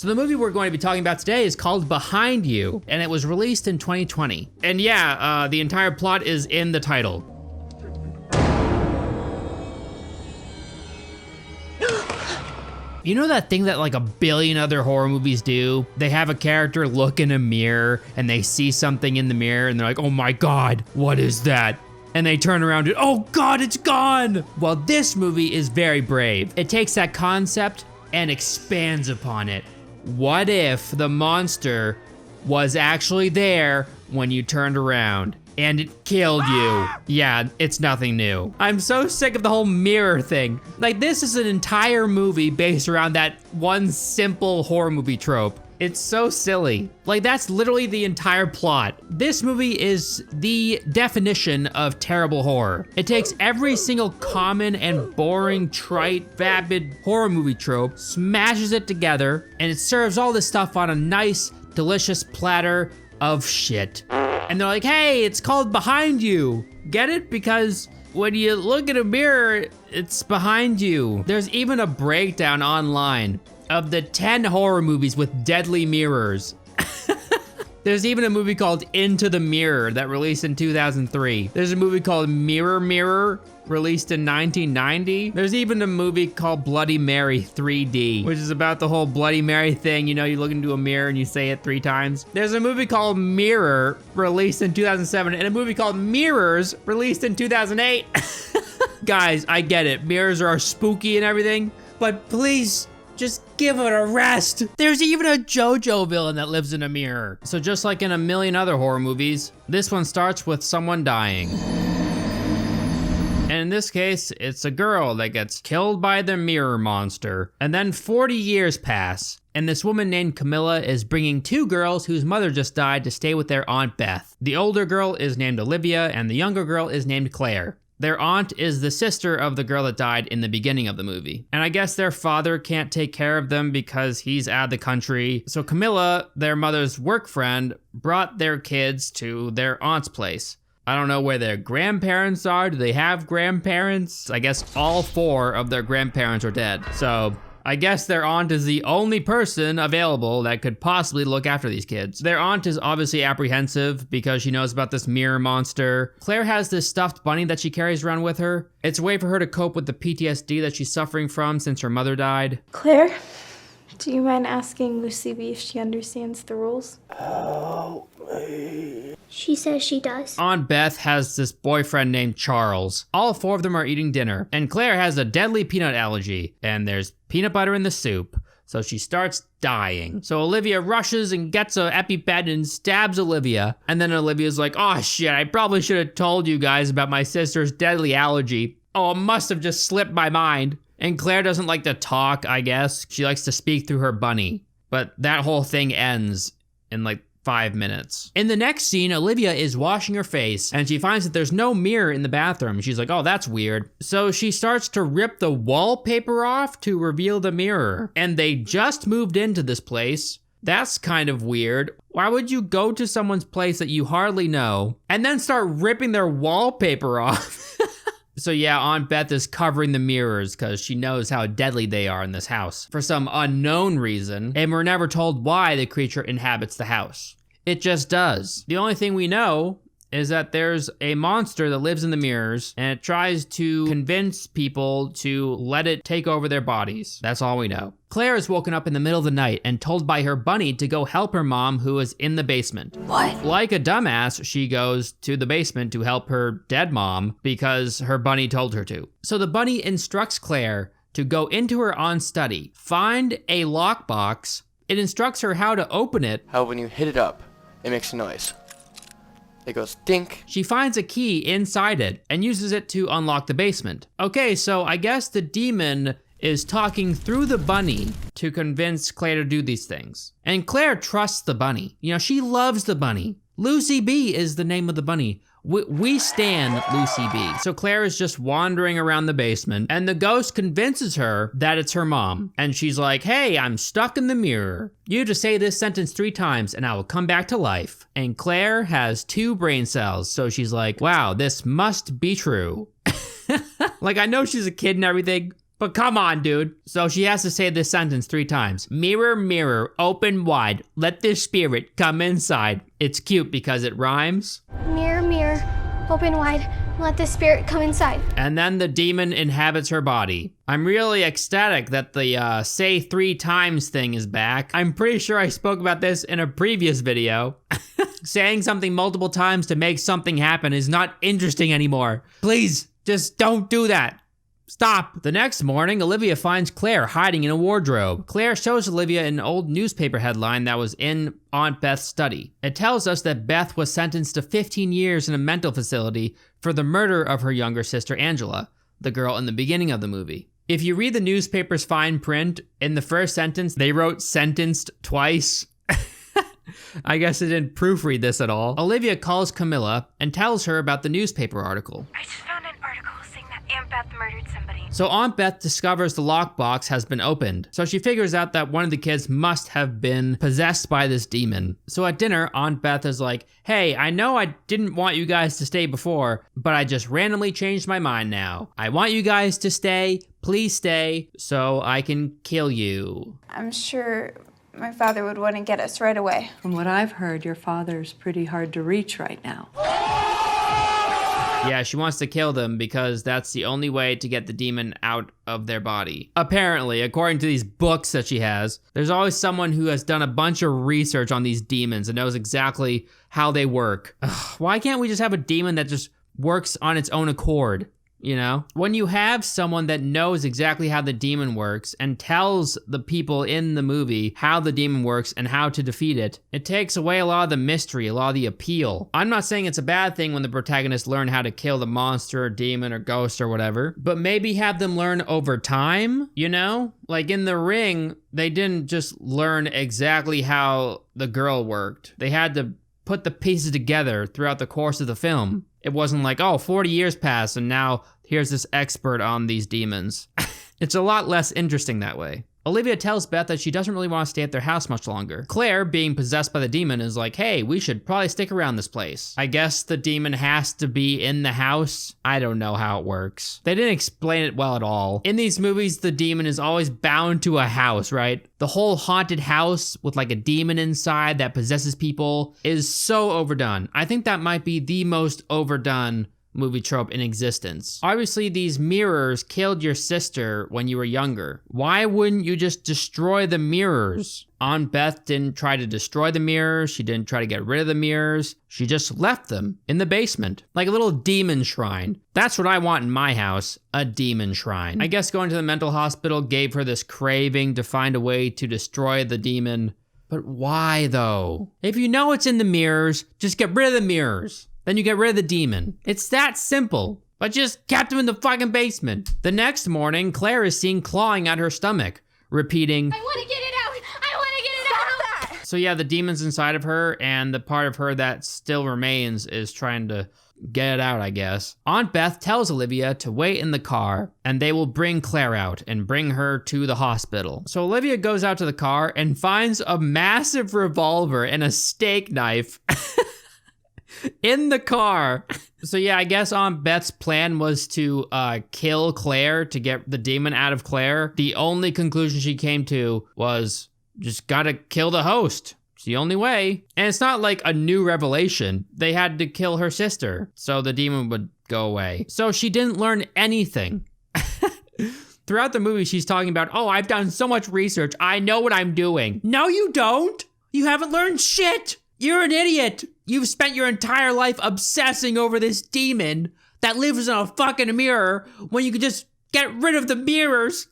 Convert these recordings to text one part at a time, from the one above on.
So the movie we're going to be talking about today is called Behind You, and it was released in 2020. And yeah, the entire plot is in the title. You know that thing that like a billion other horror movies do? They have a character look in a mirror and they see something in the mirror and they're like, oh my God, what is that? And they turn around and, oh God, it's gone. Well, this movie is very brave. It takes that concept and expands upon it. What if the monster was actually there when you turned around? And it killed you. Yeah, it's nothing new. I'm so sick of the whole mirror thing. Like, this is an entire movie based around that one simple horror movie trope. It's so silly. Like, that's literally the entire plot. This movie is the definition of terrible horror. It takes every single common and boring, trite, vapid horror movie trope, smashes it together, and it serves all this stuff on a nice, delicious platter of shit. And they're like, hey, it's called Behind You. Get it? Because when you look in a mirror, it's behind you. There's even a breakdown online of the 10 horror movies with deadly mirrors. There's even a movie called Into the Mirror that released in 2003. There's a movie called Mirror Mirror, released in 1990. There's even a movie called Bloody Mary 3D, which is about the whole Bloody Mary thing. You know, you look into a mirror and you say it 3 times. There's a movie called Mirror, released in 2007, and a movie called Mirrors, released in 2008. Guys, I get it. Mirrors are spooky and everything, but please, just give it a rest. There's even a JoJo villain that lives in a mirror. So just like in a million other horror movies, this one starts with someone dying. And in this case, it's a girl that gets killed by the mirror monster. And then 40 years pass, and this woman named Camilla is bringing 2 girls whose mother just died to stay with their Aunt Beth. The older girl is named Olivia, and the younger girl is named Claire. Their aunt is the sister of the girl that died in the beginning of the movie. And I guess their father can't take care of them because he's out of the country. So Camilla, their mother's work friend, brought their kids to their aunt's place. I don't know where their grandparents are. Do they have grandparents? I guess all 4 of their grandparents are dead. So I guess their aunt is the only person available that could possibly look after these kids. Their aunt is obviously apprehensive because she knows about this mirror monster. Claire has this stuffed bunny that she carries around with her. It's a way for her to cope with the PTSD that she's suffering from since her mother died. Claire, do you mind asking Lucy B if she understands the rules? Help me. She says she does. Aunt Beth has this boyfriend named Charles. All 4 of them are eating dinner, and Claire has a deadly peanut allergy, and there's peanut butter in the soup, so she starts dying. So Olivia rushes and gets a EpiPen and stabs Olivia, and then Olivia's like, oh shit, I probably should have told you guys about my sister's deadly allergy. Oh, it must have just slipped my mind. And Claire doesn't like to talk, I guess. She likes to speak through her bunny. But that whole thing ends in like 5 minutes. In the next scene, Olivia is washing her face and she finds that there's no mirror in the bathroom. She's like, oh, that's weird. So she starts to rip the wallpaper off to reveal the mirror. And they just moved into this place. That's kind of weird. Why would you go to someone's place that you hardly know and then start ripping their wallpaper off? So yeah, Aunt Beth is covering the mirrors because she knows how deadly they are in this house for some unknown reason, and we're never told why the creature inhabits the house. It just does. The only thing we know is that there's a monster that lives in the mirrors and it tries to convince people to let it take over their bodies. That's all we know. Claire is woken up in the middle of the night and told by her bunny to go help her mom who is in the basement. What? Like a dumbass, she goes to the basement to help her dead mom because her bunny told her to. So the bunny instructs Claire to go into her aunt's study, find a lockbox. It instructs her how to open it. How when you hit it up, it makes a noise. It goes dink. She finds a key inside it and uses it to unlock the basement. Okay, so I guess the demon is talking through the bunny to convince Claire to do these things. And Claire trusts the bunny. You know, she loves the bunny. Lucy B is the name of the bunny. We stan Lucy B. So Claire is just wandering around the basement and the ghost convinces her that it's her mom. And she's like, hey, I'm stuck in the mirror. You just say this sentence 3 times and I will come back to life. And Claire has 2 brain cells. So she's like, wow, this must be true. Like, I know she's a kid and everything, But come on, dude. So she has to say this sentence 3 times. Mirror, mirror, open wide. Let this spirit come inside. It's cute because it rhymes. Mirror, mirror, open wide. Let the spirit come inside. And then the demon inhabits her body. I'm really ecstatic that the say 3 times thing is back. I'm pretty sure I spoke about this in a previous video. Saying something multiple times to make something happen is not interesting anymore. Please, just don't do that. Stop. The next morning, Olivia finds Claire hiding in a wardrobe. Claire shows Olivia an old newspaper headline that was in Aunt Beth's study. It tells us that Beth was sentenced to 15 years in a mental facility for the murder of her younger sister Angela, the girl in the beginning of the movie. If you read the newspaper's fine print, in the first sentence, they wrote sentenced twice. I guess I didn't proofread this at all. Olivia calls Camilla and tells her about the newspaper article. I just found an article saying that Aunt Beth murdered somebody. So Aunt Beth discovers the lockbox has been opened. So she figures out that one of the kids must have been possessed by this demon. So at dinner, Aunt Beth is like, hey, I know I didn't want you guys to stay before, but I just randomly changed my mind now. I want you guys to stay. Please stay so I can kill you. I'm sure my father would want to get us right away. From what I've heard, your father's pretty hard to reach right now. Yeah, she wants to kill them because that's the only way to get the demon out of their body. Apparently, according to these books that she has, there's always someone who has done a bunch of research on these demons and knows exactly how they work. Ugh, why can't we just have a demon that just works on its own accord? You know, when you have someone that knows exactly how the demon works and tells the people in the movie how the demon works and how to defeat it, it takes away a lot of the mystery, a lot of the appeal. I'm not saying it's a bad thing when the protagonists learn how to kill the monster or demon or ghost or whatever, but maybe have them learn over time, you know? Like in The Ring, they didn't just learn exactly how the girl worked. They had to put the pieces together throughout the course of the film. It wasn't like, oh, 40 years passed and now here's this expert on these demons. It's a lot less interesting that way. Olivia tells Beth that she doesn't really want to stay at their house much longer. Claire, being possessed by the demon, is like, hey, we should probably stick around this place. I guess the demon has to be in the house. I don't know how it works. They didn't explain it well at all. In these movies, the demon is always bound to a house, right? The whole haunted house with like a demon inside that possesses people is so overdone. I think that might be the most overdone movie trope in existence. Obviously, these mirrors killed your sister when you were younger. Why wouldn't you just destroy the mirrors? Aunt Beth didn't try to destroy the mirrors. She didn't try to get rid of the mirrors. She just left them in the basement, like a little demon shrine. That's what I want in my house, a demon shrine. I guess going to the mental hospital gave her this craving to find a way to destroy the demon. But why though? If you know it's in the mirrors, just get rid of the mirrors. Then you get rid of the demon. It's that simple. But just kept him in the fucking basement. The next morning, Claire is seen clawing at her stomach, repeating, I want to get it out. I want to get it out. Stop that! So yeah, the demon's inside of her, and the part of her that still remains is trying to get it out, I guess. Aunt Beth tells Olivia to wait in the car, and they will bring Claire out and bring her to the hospital. So Olivia goes out to the car and finds a massive revolver and a steak knife in the car. So yeah, I guess Aunt Beth's plan was to kill Claire to get the demon out of Claire. The only conclusion she came to was just gotta kill the host. It's the only way. And it's not like a new revelation. They had to kill her sister so the demon would go away. So she didn't learn anything. Throughout the movie, she's talking about, oh, I've done so much research. I know what I'm doing. No, you don't. You haven't learned shit. You're an idiot. You've spent your entire life obsessing over this demon that lives in a fucking mirror when you could just get rid of the mirrors.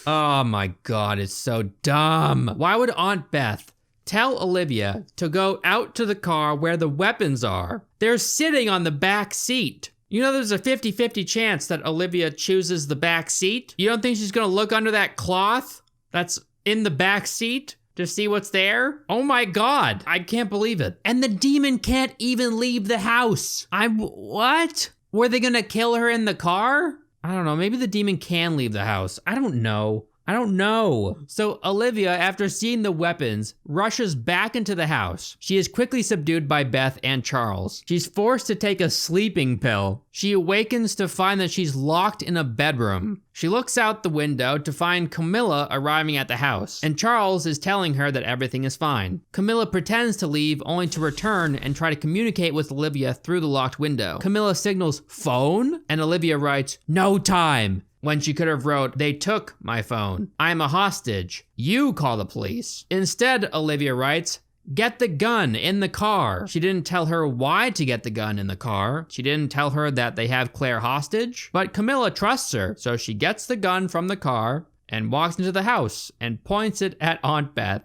Oh my God, it's so dumb. Why would Aunt Beth tell Olivia to go out to the car where the weapons are? They're sitting on the back seat. You know there's a 50-50 chance that Olivia chooses the back seat? You don't think she's gonna look under that cloth that's in the back seat to see what's there? Oh my God, I can't believe it. And the demon can't even leave the house. What? Were they gonna kill her in the car? I don't know, maybe the demon can leave the house. I don't know. I don't know. So Olivia, after seeing the weapons, rushes back into the house. She is quickly subdued by Beth and Charles. She's forced to take a sleeping pill. She awakens to find that she's locked in a bedroom. She looks out the window to find Camilla arriving at the house, and Charles is telling her that everything is fine. Camilla pretends to leave only to return and try to communicate with Olivia through the locked window. Camilla signals phone, and Olivia writes, "No time," when she could have wrote, "They took my phone. I'm a hostage. You call the police." Instead, Olivia writes, "Get the gun in the car." She didn't tell her why to get the gun in the car. She didn't tell her that they have Claire hostage, but Camilla trusts her, so she gets the gun from the car and walks into the house and points it at Aunt Beth.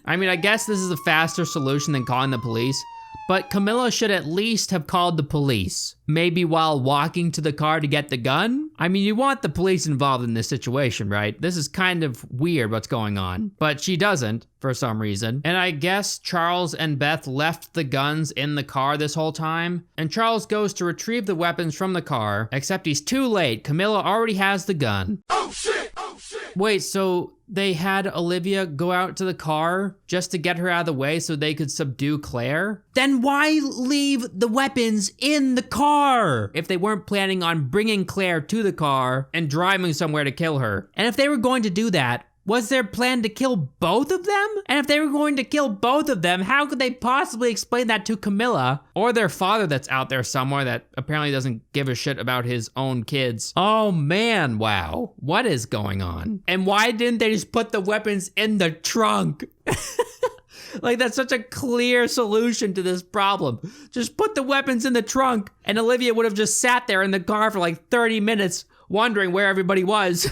I mean, I guess this is a faster solution than calling the police, but Camilla should at least have called the police. Maybe while walking to the car to get the gun? I mean, you want the police involved in this situation, right? This is kind of weird what's going on. But she doesn't, for some reason. And I guess Charles and Beth left the guns in the car this whole time. And Charles goes to retrieve the weapons from the car, except he's too late. Camilla already has the gun. Oh shit! Oh shit! Wait, so they had Olivia go out to the car just to get her out of the way so they could subdue Claire? Then why leave the weapons in the car if they weren't planning on bringing Claire to the car and driving somewhere to kill her? And if they were going to do that, was their plan to kill both of them? And if they were going to kill both of them, how could they possibly explain that to Camilla or their father that's out there somewhere that apparently doesn't give a shit about his own kids? Oh man, wow. What is going on? And why didn't they just put the weapons in the trunk? Like, that's such a clear solution to this problem. Just put the weapons in the trunk, and Olivia would have just sat there in the car for like 30 minutes wondering where everybody was.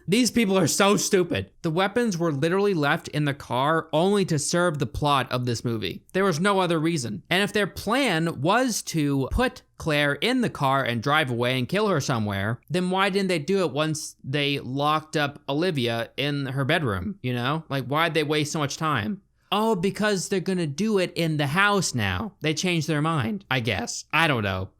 These people are so stupid. The weapons were literally left in the car only to serve the plot of this movie. There was no other reason. And if their plan was to put Claire in the car and drive away and kill her somewhere, then why didn't they do it once they locked up Olivia in her bedroom, you know? Like, why'd they waste so much time? Oh, because they're gonna do it in the house now. They changed their mind, I guess. I don't know.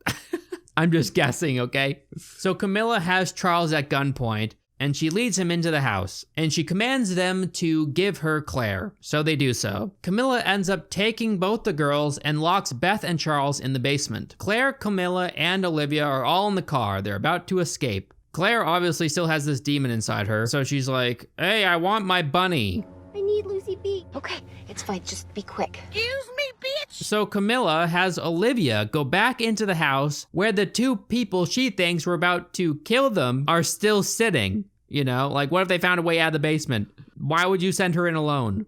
I'm just guessing, okay? So Camilla has Charles at gunpoint, and she leads him into the house, and she commands them to give her Claire. So they do so. Camilla ends up taking both the girls and locks Beth and Charles in the basement. Claire, Camilla, and Olivia are all in the car. They're about to escape. Claire obviously still has this demon inside her, so she's like, "Hey, I want my bunny." I need Lucy B. Okay, it's fine. Just be quick. Excuse me, bitch! So Camilla has Olivia go back into the house where the two people she thinks were about to kill them are still sitting. You know, like, what if they found a way out of the basement? Why would you send her in alone?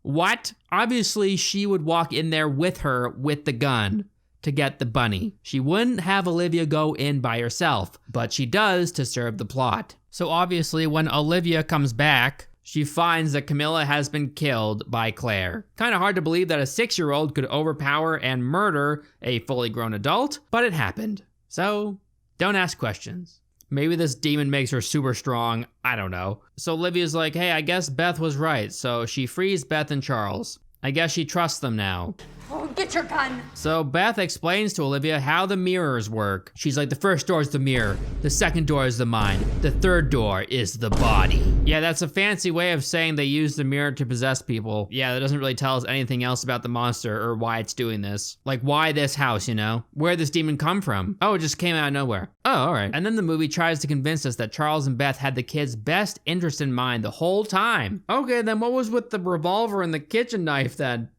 What? Obviously, she would walk in there with her with the gun to get the bunny. She wouldn't have Olivia go in by herself, but she does to serve the plot. So obviously, when Olivia comes back, she finds that Camilla has been killed by Claire. Kind of hard to believe that a 6-year-old could overpower and murder a fully grown adult, but it happened. So, don't ask questions. Maybe this demon makes her super strong, I don't know. So Olivia's like, hey, I guess Beth was right. So she frees Beth and Charles. I guess she trusts them now. Oh, get your gun. So Beth explains to Olivia how the mirrors work. She's like, the first door is the mirror, the second door is the mind, the third door is the body. Yeah, that's a fancy way of saying they use the mirror to possess people. Yeah, that doesn't really tell us anything else about the monster or why it's doing this. Like, why this house, you know? Where'd this demon come from? Oh, it just came out of nowhere. Oh, all right. And then the movie tries to convince us that Charles and Beth had the kids' best interest in mind the whole time. Okay, then what was with the revolver and the kitchen knife then?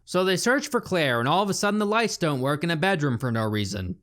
So they search for Claire, and all of a sudden the lights don't work in a bedroom for no reason.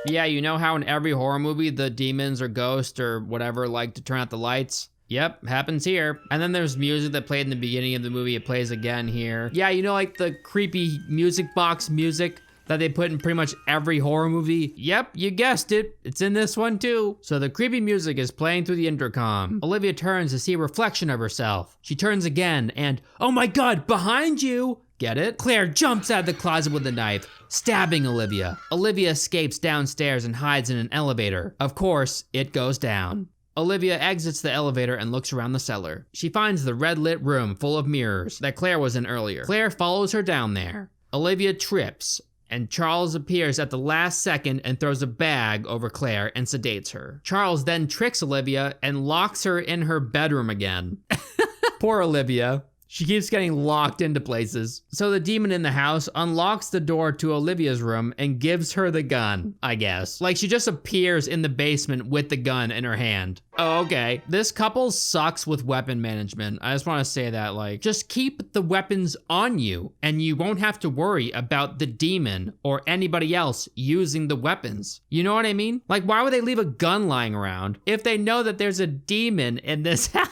Yeah, you know how in every horror movie the demons or ghosts or whatever like to turn out the lights? Yep, happens here. And then there's music that played in the beginning of the movie. It plays again here. Yeah, you know, like the creepy music box music that they put in pretty much every horror movie? Yep, you guessed it. It's in this one too. So the creepy music is playing through the intercom. Olivia turns to see a reflection of herself. She turns again and, oh my God, behind you! Get it? Claire jumps out of the closet with a knife, stabbing Olivia. Olivia escapes downstairs and hides in an elevator. Of course, it goes down. Olivia exits the elevator and looks around the cellar. She finds the red lit room full of mirrors that Claire was in earlier. Claire follows her down there. Olivia trips and Charles appears at the last second and throws a bag over Claire and sedates her. Charles then tricks Olivia and locks her in her bedroom again. Poor Olivia. She keeps getting locked into places. So the demon in the house unlocks the door to Olivia's room and gives her the gun, I guess. Like, she just appears in the basement with the gun in her hand. Oh, okay. This couple sucks with weapon management. I just want to say that, like, just keep the weapons on you and you won't have to worry about the demon or anybody else using the weapons. You know what I mean? Like, why would they leave a gun lying around if they know that there's a demon in this house?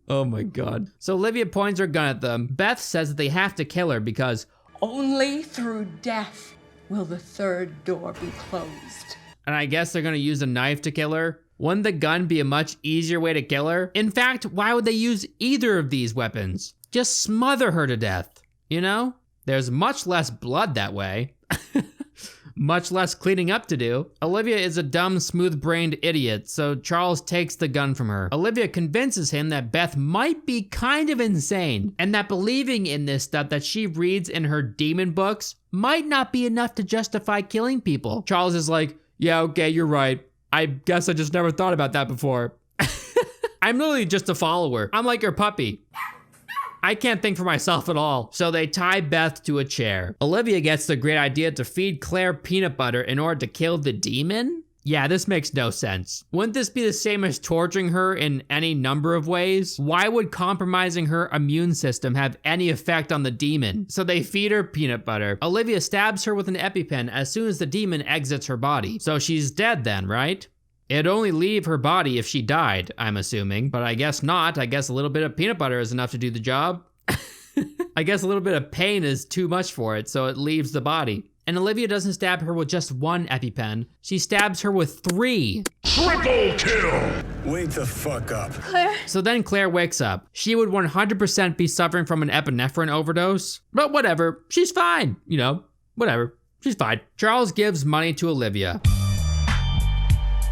Oh my God. So Olivia points her gun at them. Beth says that they have to kill her because Only through death will the third door be closed. and I guess they're gonna use a knife to kill her. Wouldn't the gun be a much easier way to kill her? In fact, why would they use either of these weapons? Just smother her to death, you know? There's much less blood that way. Much less cleaning up to do. Olivia is a dumb, smooth-brained idiot, so Charles takes the gun from her. Olivia convinces him that Beth might be kind of insane, and that believing in this stuff that she reads in her demon books might not be enough to justify killing people. Charles is like, yeah, okay, you're right. I guess I just never thought about that before. I'm literally just a follower. I'm like your puppy. I can't think for myself at all. So they tie Beth to a chair. Olivia gets the great idea to feed Claire peanut butter in order to kill the demon? Yeah, this makes no sense. Wouldn't this be the same as torturing her in any number of ways? Why would compromising her immune system have any effect on the demon? So they feed her peanut butter. Olivia stabs her with an EpiPen as soon as the demon exits her body. So she's dead then, right? It'd only leave her body if she died, I'm assuming, but I guess not. I guess a little bit of peanut butter is enough to do the job. I guess a little bit of pain is too much for it, so it leaves the body. And Olivia doesn't stab her with just one EpiPen. She stabs her with 3. Triple kill! Wake the fuck up. Claire? So then Claire wakes up. She would 100% be suffering from an epinephrine overdose, but whatever, she's fine. You know, whatever, she's fine. Charles gives money to Olivia.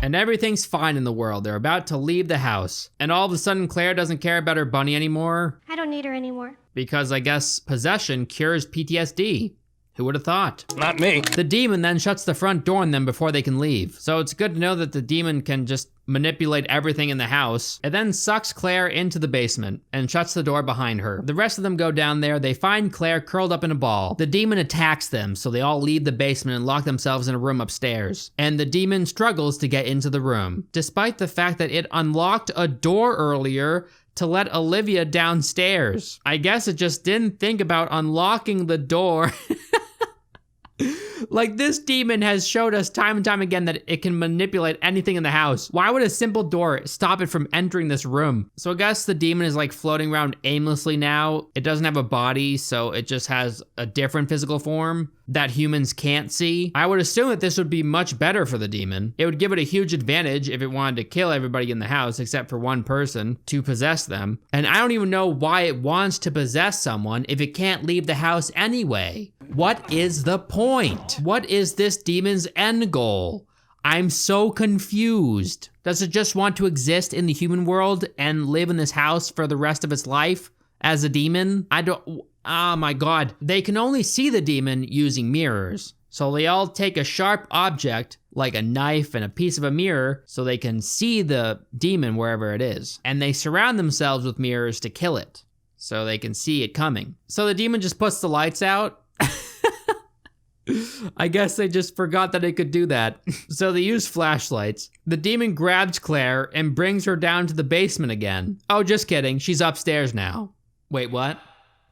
And everything's fine in the world. They're about to leave the house. And all of a sudden, Claire doesn't care about her bunny anymore. I don't need her anymore. Because I guess possession cures PTSD. Who would have thought? Not me. The demon then shuts the front door on them before they can leave. So it's good to know that the demon can just manipulate everything in the house. It then sucks Claire into the basement and shuts the door behind her. The rest of them go down there. They find Claire curled up in a ball. The demon attacks them, so they all leave the basement and lock themselves in a room upstairs. And the demon struggles to get into the room, despite the fact that it unlocked a door earlier to let Olivia downstairs. I guess it just didn't think about unlocking the door. Like, this demon has showed us time and time again that it can manipulate anything in the house. Why would a simple door stop it from entering this room? So I guess the demon is like floating around aimlessly now. It doesn't have a body, so it just has a different physical form that humans can't see. I would assume that this would be much better for the demon. It would give it a huge advantage if it wanted to kill everybody in the house except for one person to possess them. And I don't even know why it wants to possess someone if it can't leave the house anyway. What is the point? What is this demon's end goal? I'm so confused. Does it just want to exist in the human world and live in this house for the rest of its life as a demon? Oh my God. They can only see the demon using mirrors. So they all take a sharp object, like a knife and a piece of a mirror, so they can see the demon wherever it is. And they surround themselves with mirrors to kill it, so they can see it coming. So the demon just puts the lights out. I guess they just forgot that it could do that. So they use flashlights. The demon grabs Claire and brings her down to the basement again. Oh, just kidding. She's upstairs now. Wait, what?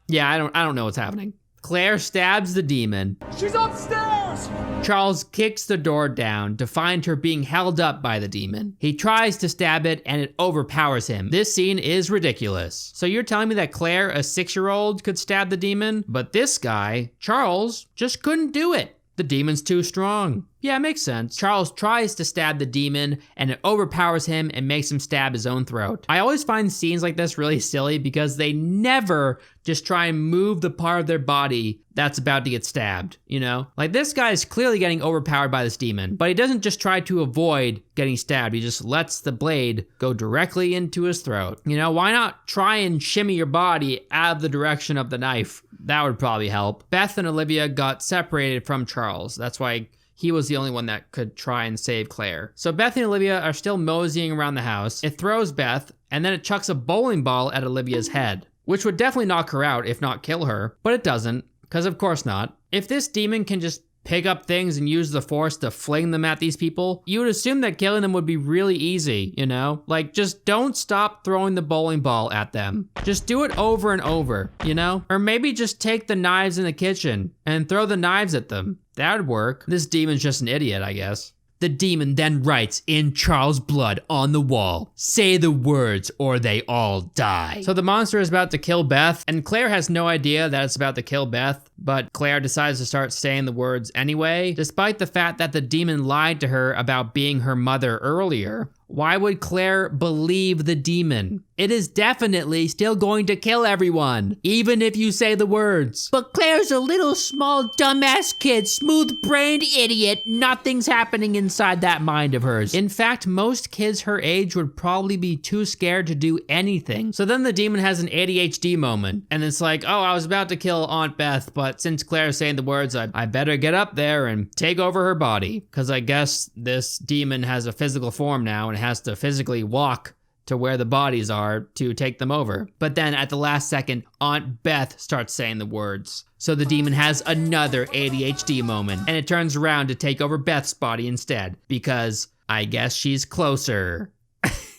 Yeah, I don't know what's happening. Claire stabs the demon. She's upstairs! Charles kicks the door down to find her being held up by the demon. He tries to stab it and it overpowers him. This scene is ridiculous. So you're telling me that Claire, a 6-year-old, could stab the demon, but this guy, Charles, just couldn't do it. The demon's too strong. Yeah, it makes sense. Charles tries to stab the demon and it overpowers him and makes him stab his own throat. I always find scenes like this really silly because they never just try and move the part of their body that's about to get stabbed, you know? Like, this guy is clearly getting overpowered by this demon, but he doesn't just try to avoid getting stabbed. He just lets the blade go directly into his throat. You know, why not try and shimmy your body out of the direction of the knife? That would probably help. Beth and Olivia got separated from Charles. That's why he was the only one that could try and save Claire. So Beth and Olivia are still moseying around the house. It throws Beth, and then it chucks a bowling ball at Olivia's head, which would definitely knock her out, if not kill her. But it doesn't, because of course not. If this demon can just pick up things and use the force to fling them at these people, you would assume that killing them would be really easy, you know? Like, just don't stop throwing the bowling ball at them. Just do it over and over, you know? Or maybe just take the knives in the kitchen and throw the knives at them. That would work. This demon's just an idiot, I guess. The demon then writes in Charles' blood on the wall, "Say the words or they all die." So the monster is about to kill Beth, and Claire has no idea that it's about to kill Beth, but Claire decides to start saying the words anyway, despite the fact that the demon lied to her about being her mother earlier. Why would Claire believe the demon? It is definitely still going to kill everyone, even if you say the words. But Claire's a little small dumbass kid, smooth-brained idiot. Nothing's happening inside that mind of hers. In fact, most kids her age would probably be too scared to do anything. So then the demon has an ADHD moment, and it's like, oh, I was about to kill Aunt Beth, but since Claire's saying the words, I better get up there and take over her body, because I guess this demon has a physical form now and has to physically walk to where the bodies are to take them over. But then at the last second, Aunt Beth starts saying the words. So the demon has another ADHD moment, and it turns around to take over Beth's body instead, because I guess she's closer.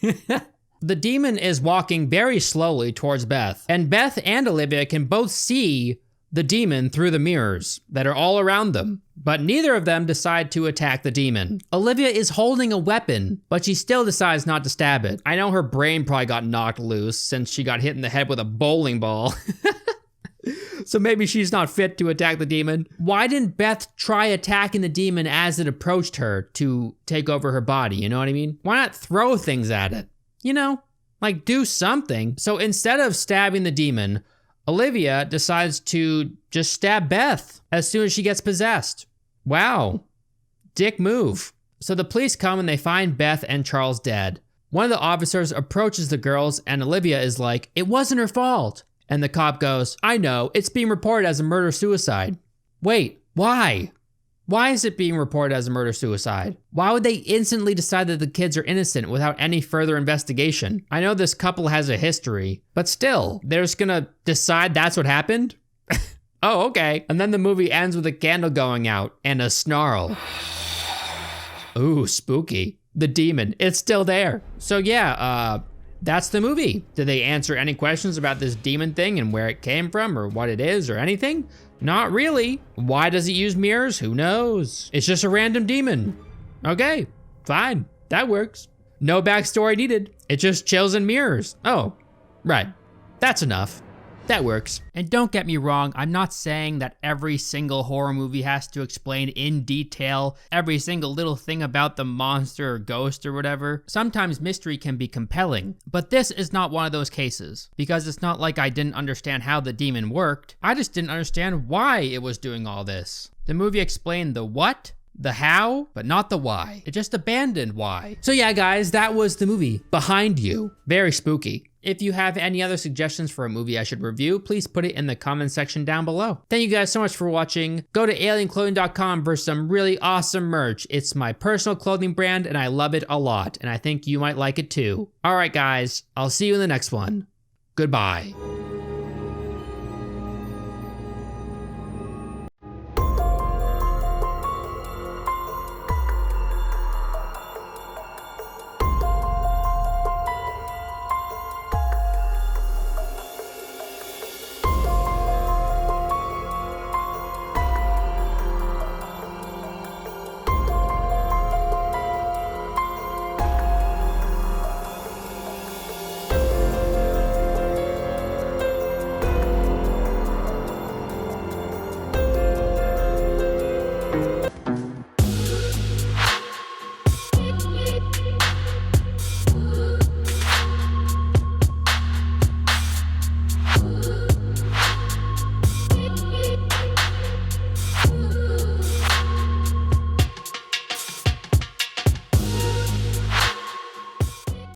The demon is walking very slowly towards Beth, and Beth and Olivia can both see the demon through the mirrors that are all around them, but neither of them decide to attack the demon. Olivia is holding a weapon, but she still decides not to stab it. I know her brain probably got knocked loose since she got hit in the head with a bowling ball. So maybe she's not fit to attack the demon. Why didn't Beth try attacking the demon as it approached her to take over her body, you know what I mean? Why not throw things at it? You know, like do something. So instead of stabbing the demon, Olivia decides to just stab Beth as soon as she gets possessed. Wow, dick move. So the police come and they find Beth and Charles dead. One of the officers approaches the girls and Olivia is like, "It wasn't her fault." And the cop goes, "I know, it's being reported as a murder-suicide." Wait, why? Why is it being reported as a murder-suicide? Why would they instantly decide that the kids are innocent without any further investigation? I know this couple has a history, but still, they're just gonna decide that's what happened? Oh, okay. And then the movie ends with a candle going out and a snarl. Ooh, spooky. The demon, it's still there. So yeah, that's the movie. Did they answer any questions about this demon thing and where it came from or what it is or anything? Not really. Why does it use mirrors? Who knows? It's just a random demon. Okay, fine, that works. No backstory needed. It just chills in mirrors. Oh, right, that's enough. That works. And don't get me wrong, I'm not saying that every single horror movie has to explain in detail every single little thing about the monster or ghost or whatever. Sometimes mystery can be compelling, but this is not one of those cases, because it's not like I didn't understand how the demon worked. I just didn't understand why it was doing all this. The movie explained the what, the how, but not the why. It just abandoned why. So yeah, guys, that was the movie Behind You. Very spooky. If you have any other suggestions for a movie I should review, please put it in the comment section down below. Thank you guys so much for watching. Go to alienclothing.com for some really awesome merch. It's my personal clothing brand and I love it a lot, and I think you might like it too. All right, guys, I'll see you in the next one. Goodbye.